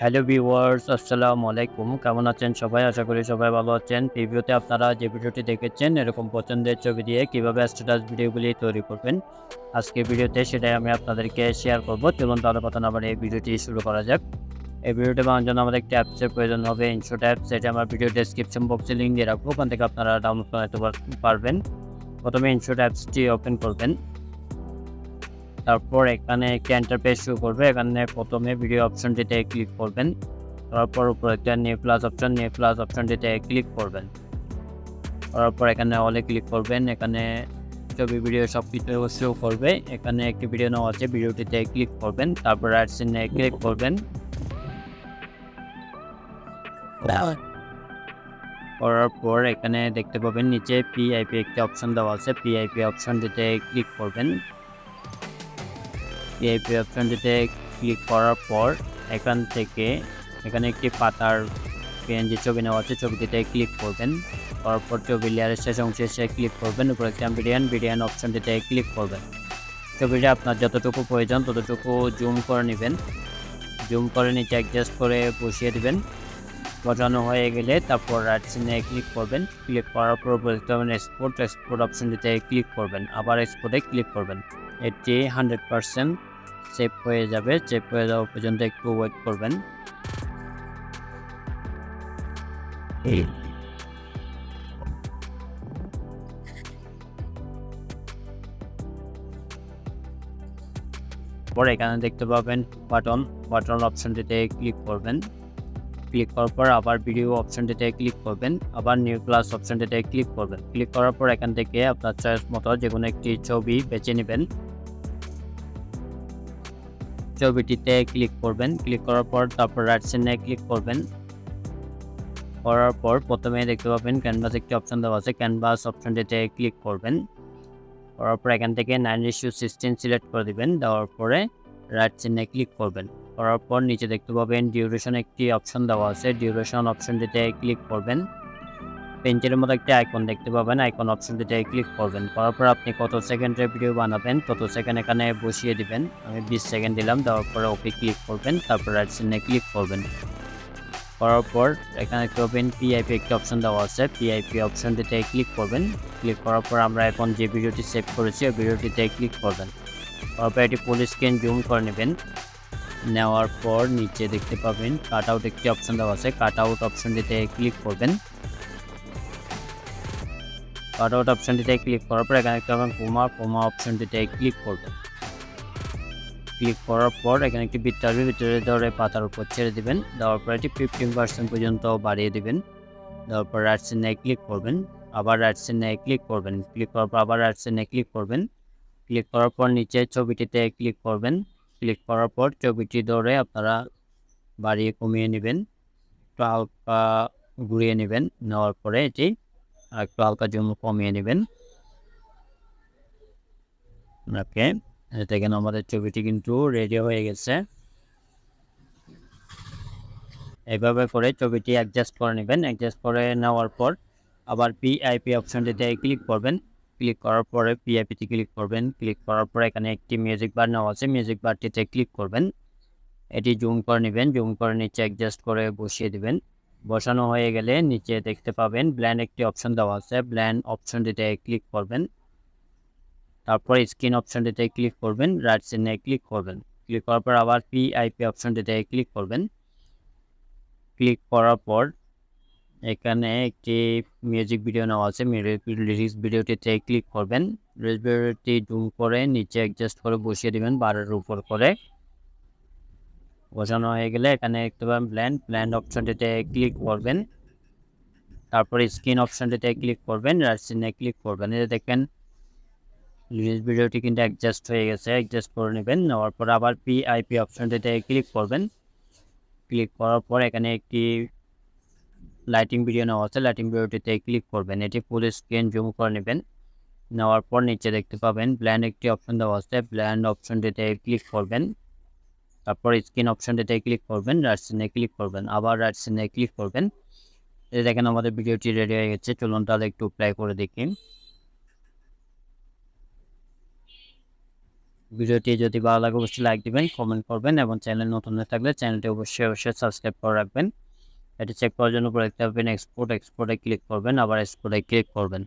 Hello viewers, আসসালামু আলাইকুম। কেমন আছেন সবাই? আশা করি সবাই ভালো আছেন। প্রিভিউতে আপনারা যে ভিডিওটি দেখেছেন এরকম পছন্দের ছবি দিয়ে কিভাবে স্ট্যাটাস ভিডিওগুলি তৈরি করবেন। আজকের ভিডিওতে সেটাই আমি আপনাদেরকে শেয়ার করব। চলুন তাহলে কথা না বাড়িয়ে এই ভিডিওটি শুরু করা যাক। এই ভিডিওটি বানানোর জন্য আমাদের একটি অ্যাপসের প্রয়োজন হবে, ইনশট অ্যাপস। এটা আমার ভিডিও ডেসক্রিপশন বক্সে লিঙ্ক দিয়ে রাখবো। ওখান থেকে আপনারা ডাউনলোড করে নিতে পারবেন। প্রথমে ইনশট অ্যাপসটি ওপেন করবেন। তারপর এখানে একটি ইন্টারফেস শো করবে। এখানে প্রথমে ভিডিও অপশনটিতে ক্লিক করবেন। তারপর উপরে একটা নিউ প্লাস অপশনটিতে ক্লিক করবেন। করার পর এখানে অলে ক্লিক করবেন। এখানে ছবি ভিডিও সবকিছু শো করবে। এখানে একটি ভিডিও নেওয়া আছে, ভিডিওটিতে ক্লিক করবেন। তারপর রাইট চিহ্নে ক্লিক করবেন। করার পর এখানে দেখতে পাবেন নিচে পিআইপি একটি অপশন দেওয়া আছে। পিআইপি অপশনটিতে ক্লিক করবেন। পিআইপি অপশনটিতে ক্লিক করার পর এখান থেকে এখানে একটি পাতার পিএনজি ছবি নেওয়া আছে, ছবিটিতে ক্লিক করবেন। তারপর ছবি লেয়ারের শেষ অংশে এসে ক্লিক করবেন। উপরে একটা বিডিয়ান অপশনটিতে ক্লিক করবেন। ছবিটা আপনার যতটুকু প্রয়োজন ততটুকু জুম করে নেবেন। জুম করে নিচে অ্যাডজাস্ট করে বসিয়ে দিবেন। বসানো হয়ে গেলে তারপর রাইট চিহ্নে ক্লিক করবেন। ক্লিক করার পর বলতে হবে এক্সপোর্ট অপশনটিতে ক্লিক করবেন। আবার এক্সপোর্টে ক্লিক করবেন। এটি 100% সেভ হয়ে যাবে। সেভ হয়ে যাওয়া পর্যন্ত একটু ওয়েট করবেন। পরে এখানে দেখতে পাবেন বাটন অপশনটিতে ক্লিক করবেন। ক্লিক করার পর আবার ভিডিও অপশনটিতে ক্লিক করবেন। আবার নিউ ক্লাস অপশনটিতে ক্লিক করবেন। ক্লিক করার পর এখান থেকে আপনার চয়েস মতো যে কোনো একটি ছবি বেছে নেবেন। ছবিটিতে ক্লিক করবেন। ক্লিক করার পর তারপর রাইট চিহ্নে ক্লিক করবেন। করার পর প্রথমে দেখতে পাবেন ক্যানভাস একটি অপশন দেওয়া আছে। ক্যানভাস অপশনটিতে ক্লিক করবেন। করার পর এখান থেকে 9:16 সিলেক্ট করে দিবেন। দেওয়ার পরে রাইট চিহ্নে ক্লিক করবেন। করার পর নিচে দেখতে পাবেন ডিউরেশন একটি অপশন দেওয়া আছে। ডিউরেশন অপশনটিতে ক্লিক করবেন। পেন্সিলের মতো একটি আইকন দেখতে পাবেন। আইকন অপশনটিতে ক্লিক করবেন। করার পর আপনি কত সেকেন্ডের ভিডিও বানাবেন তত সেকেন্ড এখানে বসিয়ে দিবেন। আমি 20 সেকেন্ড দিলাম। দেওয়ার পরে ওকে ক্লিক করবেন। তারপর রাইট চিহ্নে ক্লিক করবেন। করার পর এখানে দেখতে পাবেন পিআইপি একটি অপশন দেওয়া আছে। পিআইপি অপশনটিতে ক্লিক করবেন। ক্লিক করার পর আমরা এখন যে ভিডিওটি সেভ করেছি ওই ভিডিওটিতে ক্লিক করবেন। তারপর এটি ফুল স্ক্রিন জুম করে নেবেন। নেওয়ার পর নিচে দেখতে পাবেন কাট আউট একটি অপশন দেওয়া আছে। কাট আউট অপশনটিতে ক্লিক করবেন। কাট আউট অপশনটিতে ক্লিক করার পর এখানে দেখতে পাবেন কোমা অপশনটিতে ক্লিক করবেন। ক্লিক করার পর এখানে একটি বৃত্ত আসবে, ভিতরে ধরে পাতার উপর ছেড়ে দিবেন। দেওয়ার পর এটি 15% পর্যন্ত বাড়িয়ে দিবেন। দেওয়ার পর রাইট চিহ্নে ক্লিক করবেন। আবার রাইট চিহ্নে ক্লিক করবেন। ক্লিক করার পর আবার রাইট চিহ্নে ক্লিক করবেন। ক্লিক করার পর নিচে ছবিটিতে ক্লিক করবেন। ক্লিক করার পর ছবিটি ধরে আপনারা বাড়িয়ে কমিয়ে নেবেন। একটু হালকা ঘুরিয়ে নেবেন। নেওয়ার পরে এটি একটু হালকা জুম কমিয়ে নেবেন। ওকে, দেখেন আমাদের ছবিটি কিন্তু রেডি হয়ে গেছে। এইভাবে করে ছবিটি অ্যাডজাস্ট করে নেবেন। অ্যাডজাস্ট করে নেওয়ার পর আবার পিআইপি অপশনটিতে ক্লিক করবেন। ক্লিক করার পরে পিআইপিতে ক্লিক করবেন। ক্লিক করার পরে এখানে একটি মিউজিক বার নেওয়া আছে। মিউজিক বারটিতে ক্লিক করবেন। এটি জুম করে নেবেন। জুম করে নিচে অ্যাডজাস্ট করে বসিয়ে দিবেন। বসানো হয়ে গেলে নিচে দেখতে পাবেন ব্ল্যান্ড একটি অপশন দেওয়া আছে। ব্ল্যান্ড অপশনটিতে ক্লিক করবেন। তারপর স্ক্রিন অপশনটিতে ক্লিক করবেন। রাইট চিহ্নে ক্লিক করবেন। ক্লিক করার পর আবার পিআইপি অপশনটিতে ক্লিক করবেন। ক্লিক করার পর এখানে একটি মিউজিক ভিডিও নেওয়া আছে। লিরিক্স ভিডিওটিতে ক্লিক করবেন। লিরিক্স ভিডিওটি জুম করে নিচে অ্যাডজাস্ট করে বসিয়ে দিবেন 12-এর উপর করে। বসানো হয়ে গেলে এখানে দেখতে পাবেন ব্ল্যান্ড অপশনটিতে ক্লিক করবেন। তারপর স্ক্রিন অপশনটিতে ক্লিক করবেন। রাইট চিহ্নে ক্লিক করবেন। এই দেখেন লিরিক্স ভিডিওটি কিন্তু অ্যাডজাস্ট হয়ে গেছে। অ্যাডজাস্ট করে নেবেন। নেওয়ার পর আবার পিআইপি অপশনটিতে ক্লিক করবেন। ক্লিক করার পর এখানে একটি লাইটিং ভিডিও নেওয়া আছে। লাইটিং ভিডিওটিতে ক্লিক করবেন। এটি ফুল স্ক্রিন জুম করে নেবেন। নেওয়ার পর নিচে দেখতে পাবেন ব্ল্যান্ড একটি অপশন দেওয়া আছে। ব্ল্যান্ড অপশনটিতে ক্লিক করবেন। তারপর স্ক্রিন অপশনটিতে ক্লিক করবেন। রাইট চিহ্নে ক্লিক করবেন। আবার রাইট চিহ্নে ক্লিক করবেন। এই দেখেন আমাদের ভিডিওটি রেডি হয়ে গেছে। চলুন তাহলে একটু প্লে করে দেখি। ভিডিওটি যদি ভালো লাগে অবশ্যই লাইক দিবেন, কমেন্ট করবেন এবং চ্যানেল নতুন হয়ে থাকলে চ্যানেলটি অবশ্যই সাবস্ক্রাইব করে রাখবেন। এটি চেক করার জন্য উপরে দেখতে পাবেন এক্সপোর্টে ক্লিক করবেন, আবার এক্সপোর্টে ক্লিক করবেন।